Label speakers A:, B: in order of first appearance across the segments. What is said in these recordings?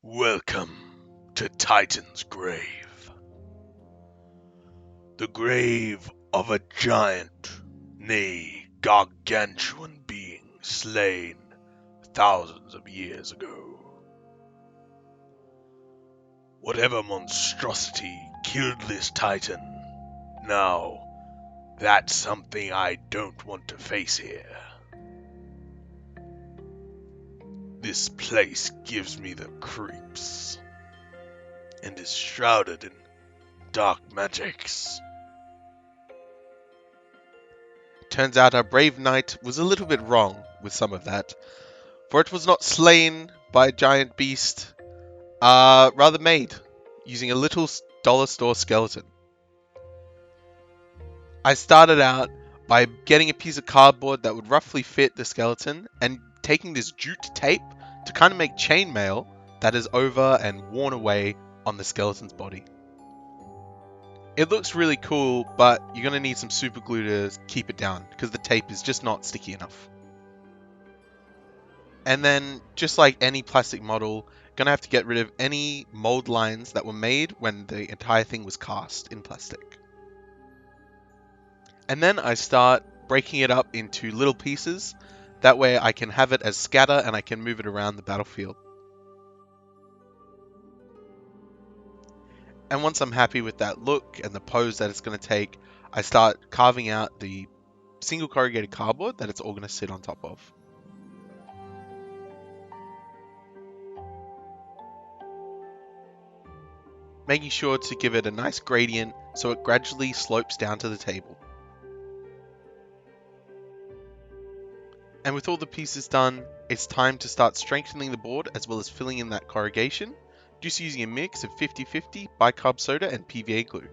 A: Welcome to Titan's grave. The grave of a giant, nay, gargantuan being slain thousands of years ago. Whatever monstrosity killed this Titan, now, that's something I don't want to face here. This place gives me the creeps, and is shrouded in dark magics.
B: Turns out our brave knight was a little bit wrong with some of that, for it was not slain by a giant beast, rather made, using a little dollar store skeleton. I started out by getting a piece of cardboard that would roughly fit the skeleton and taking this jute tape to kind of make chainmail that is over and worn away on the skeleton's body. It looks really cool, but you're going to need some super glue to keep it down because the tape is just not sticky enough. And then, just like any plastic model, gonna have to get rid of any mold lines that were made when the entire thing was cast in plastic. And then I start breaking it up into little pieces. That way I can have it as scatter and I can move it around the battlefield. And once I'm happy with that look and the pose that it's going to take, I start carving out the single corrugated cardboard that it's all going to sit on top of. Making sure to give it a nice gradient so it gradually slopes down to the table. And with all the pieces done, it's time to start strengthening the board as well as filling in that corrugation, just using a mix of 50-50 bicarb soda and PVA glue.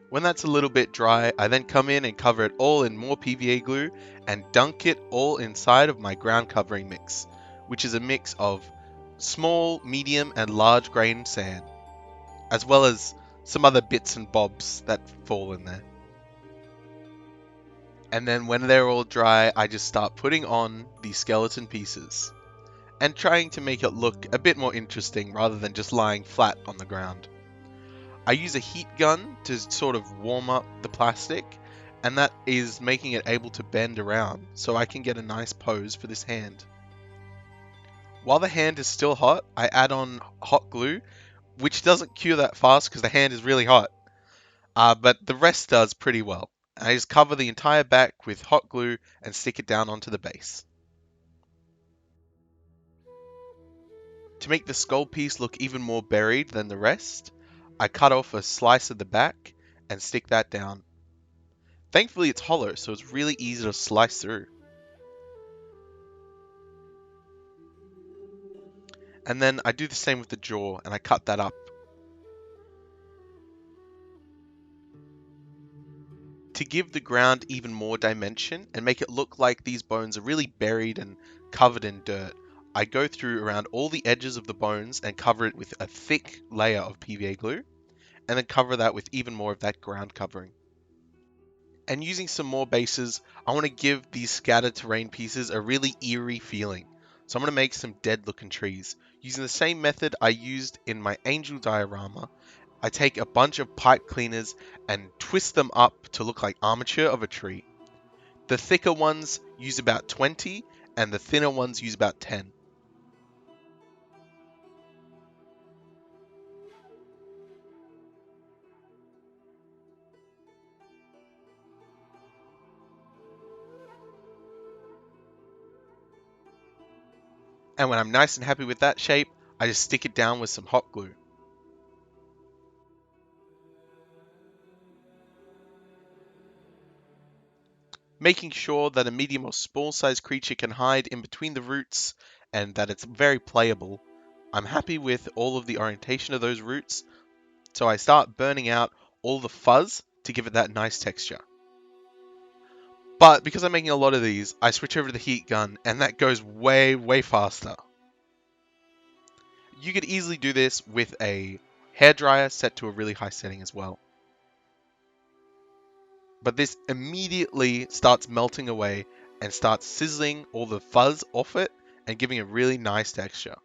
B: When that's a little bit dry, I then come in and cover it all in more PVA glue and dunk it all inside of my ground covering mix, which is a mix of small, medium, and large grain sand, as well as some other bits and bobs that fall in there. And then when they're all dry, I just start putting on the skeleton pieces and trying to make it look a bit more interesting rather than just lying flat on the ground. I use a heat gun to sort of warm up the plastic, and that is making it able to bend around so I can get a nice pose for this hand. While the hand is still hot, I add on hot glue, which doesn't cure that fast because the hand is really hot, but the rest does pretty well. I just cover the entire back with hot glue and stick it down onto the base. To make the skull piece look even more buried than the rest, I cut off a slice of the back and stick that down. Thankfully it's hollow, so it's really easy to slice through. And then I do the same with the jaw and I cut that up. To give the ground even more dimension and make it look like these bones are really buried and covered in dirt, I go through around all the edges of the bones and cover it with a thick layer of PVA glue, and then cover that with even more of that ground covering. And using some more bases, I want to give these scattered terrain pieces a really eerie feeling. So I'm going to make some dead looking trees. Using the same method I used in my angel diorama, I take a bunch of pipe cleaners and twist them up to look like armature of a tree. The thicker ones use about 20 and the thinner ones use about 10. And when I'm nice and happy with that shape, I just stick it down with some hot glue. Making sure that a medium or small sized creature can hide in between the roots and that it's very playable. I'm happy with all of the orientation of those roots, so I start burning out all the fuzz to give it that nice texture. But because I'm making a lot of these, I switch over to the heat gun and that goes way, way faster. You could easily do this with a hairdryer set to a really high setting as well. but this immediately starts melting away and starts sizzling all the fuzz off it and giving a really nice texture.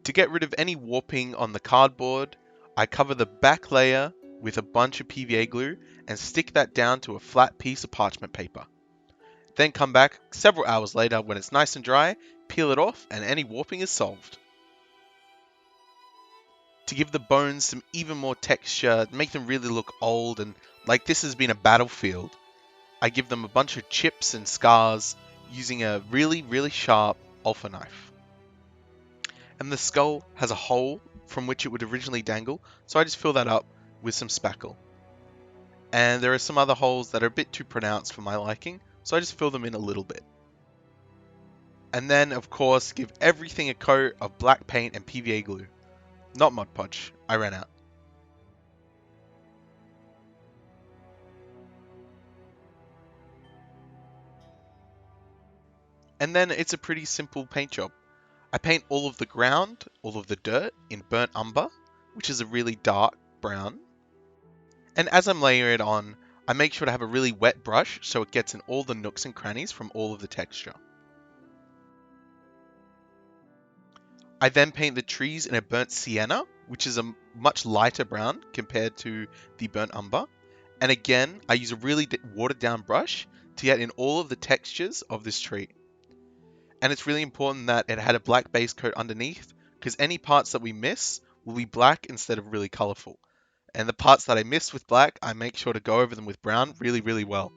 B: To get rid of any warping on the cardboard, I cover the back layer with a bunch of PVA glue and stick that down to a flat piece of parchment paper. Then come back several hours later when it's nice and dry, peel it off, and any warping is solved. To give the bones some even more texture, make them really look old and like this has been a battlefield, I give them a bunch of chips and scars using a really sharp alpha knife. And the skull has a hole from which it would originally dangle, so I just fill that up with some spackle. And there are some other holes that are a bit too pronounced for my liking, so I just fill them in a little bit. And then, of course, give everything a coat of black paint and PVA glue. Not Mod Podge, I ran out. And then it's a pretty simple paint job. I paint all of the ground, all of the dirt in burnt umber, which is a really dark brown. And as I'm layering it on, I make sure to have a really wet brush so it gets in all the nooks and crannies from all of the texture. I then paint the trees in a burnt sienna, which is a much lighter brown compared to the burnt umber. And again, I use a really watered down brush to get in all of the textures of this tree. And it's really important that it had a black base coat underneath, because any parts that we miss will be black instead of really colorful. And the parts that I miss with black, I make sure to go over them with brown really well.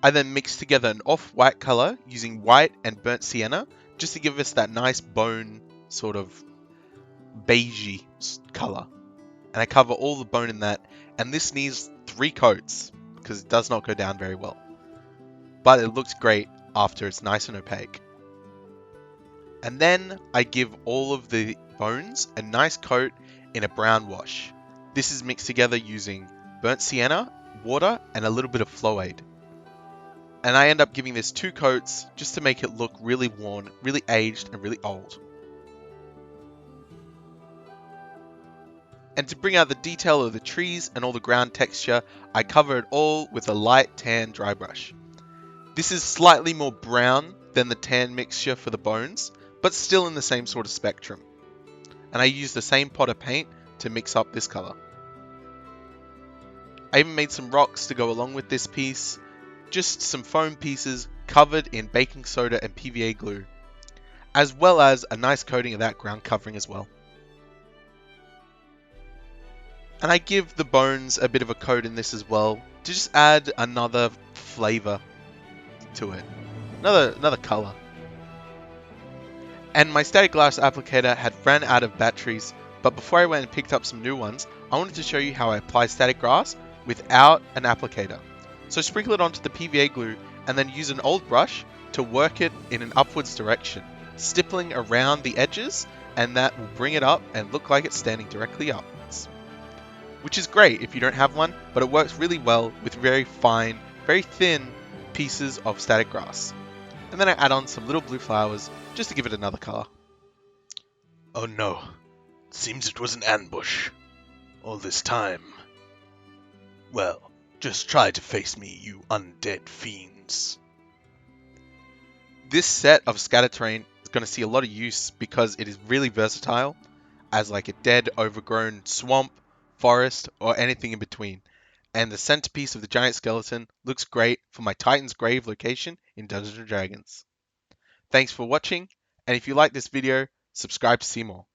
B: I then mix together an off-white color using white and burnt sienna, just to give us that nice bone sort of beigey color. And I cover all the bone in that, and this needs 3 coats, because it does not go down very well. But it looks great after it's nice and opaque. And then I give all of the bones a nice coat in a brown wash. This is mixed together using burnt sienna, water, and a little bit of Flow-Aid. And I end up giving this 2 coats just to make it look really worn, really aged, and really old. And to bring out the detail of the trees and all the ground texture, I cover it all with a light tan dry brush. This is slightly more brown than the tan mixture for the bones, but still in the same sort of spectrum. And I use the same pot of paint to mix up this color. I even made some rocks to go along with this piece, just some foam pieces covered in baking soda and PVA glue, as well as a nice coating of that ground covering as well. And I give the bones a bit of a coat in this as well, to just add another flavor to it, another color. And my static glass applicator had ran out of batteries, but before I went and picked up some new ones, I wanted to show you how I apply static grass without an applicator. So sprinkle it onto the PVA glue and then use an old brush to work it in an upwards direction, stippling around the edges, and that will bring it up and look like it's standing directly upwards. Which is great if you don't have one, but it works really well with very fine, very thin pieces of static grass. And then I add on some little blue flowers just to give it another color.
A: Oh no, seems it was an ambush. All this time. Well, just try to face me, you undead fiends.
B: This set of scatter terrain is going to see a lot of use because it is really versatile as like a dead, overgrown swamp, forest, or anything in between. And the centerpiece of the giant skeleton looks great for my Titan's Grave location in Dungeons & Dragons. Thanks for watching, and if you like this video, subscribe to see more.